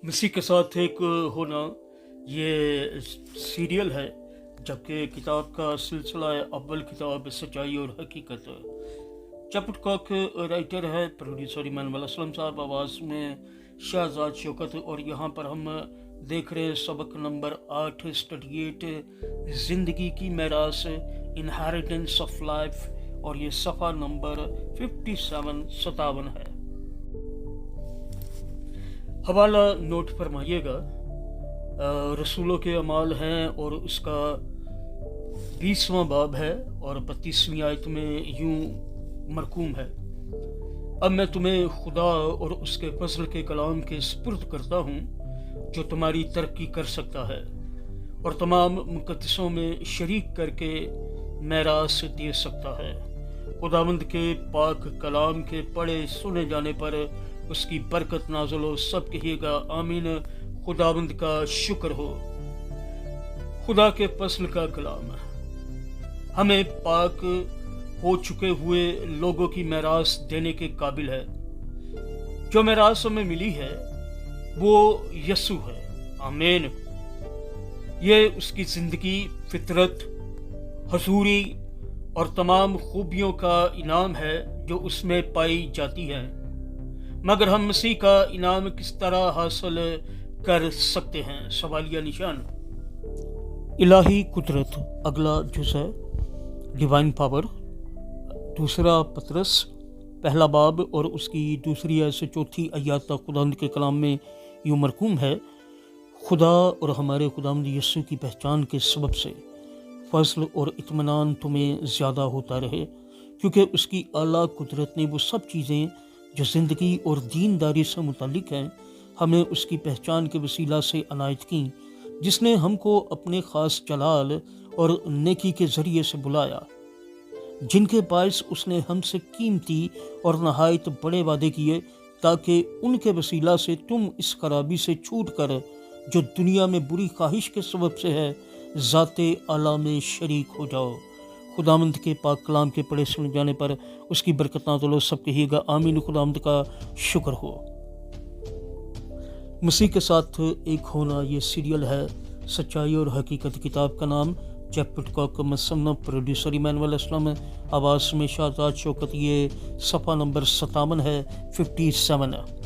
मसीह के साथ एक होना ये सीरियल है, जबकि किताब का सिलसिला है अव्वल किताब सच्चाई और हकीकत। चैप्ट कॉक राइटर है, प्रोड्यूसर इमानुअल असलम साहब, आवाज़ में शहजाद शौकत। और यहाँ पर हम देख रहे हैं सबक नंबर 8 स्टडीएट ज़िंदगी की मैरास, इनहेरिटेंस ऑफ लाइफ, और ये सफ़ा नंबर 57 है। हवाला नोट फरमाइएगा। रसूलों के अमाल हैं और उसका 20वां बाब है और 32वीं आयत में यूं मरकूम है, अब मैं तुम्हें खुदा और उसके फजल के कलाम के सुपुर्द करता हूँ जो तुम्हारी तरक्की कर सकता है और तमाम मुकद्दसों में शरीक करके मैरास दे सकता है। खुदावंद के पाक कलाम के पढ़े सुने जाने पर उसकी बरकत नाज़िल हो। सब कहिएगा आमीन। खुदावंद का शुक्र हो। खुदा के फस्ल का कलाम हमें पाक हो चुके हुए लोगों की मैरास देने के काबिल है। जो मैरास हमें मिली है वो यसु है। आमीन। ये उसकी जिंदगी, फितरत, हजूरी और तमाम खूबियों का इनाम है जो उसमें पाई जाती है। मगर हम मसीह का इनाम किस तरह हासिल कर सकते हैं? सवालिया निशान। इलाही कुदरत अगला जुज़ है, डिवाइन पावर। दूसरा पतरस पहला बाब और उसकी दूसरी आयत से चौथी आयत तक खुदावंद के कलाम में यूं मरकूम है, खुदा और हमारे खुदावंद यीशु की पहचान के सबब से फजल और इत्मीनान तुम्हें ज़्यादा होता रहे, क्योंकि उसकी आला कुदरत ने वो सब चीज़ें जो ज़िंदगी और दीनदारी से मुतालिक हैं हमें उसकी पहचान के वसीला से अनायत की, जिसने हमको अपने ख़ास जलाल और नेकी के ज़रिए से बुलाया, जिनके बायस उसने हमसे कीमती और नहायत बड़े वादे किए, ताकि उनके वसीला से तुम इस खराबी से छूट कर जो दुनिया में बुरी ख्वाहिश के सबब से है ज़ाते आला में शरीक हो जाओ। खुदावंद के पाक कलाम के पढ़े सुन जाने पर उसकी बरकत नाज़िल हो। सब कहिएगा आमीन। खुदावंद का शुक्र हो। मसीह के साथ एक होना ये सीरियल है, सच्चाई और हकीकत। किताब का नाम चैप्ट कॉक मुसन्नफ, प्रोड्यूसर इमानुअल असलम, आवाज़ में शहजाद शौकत। ये सफ़ा नंबर 57 है, 57 है।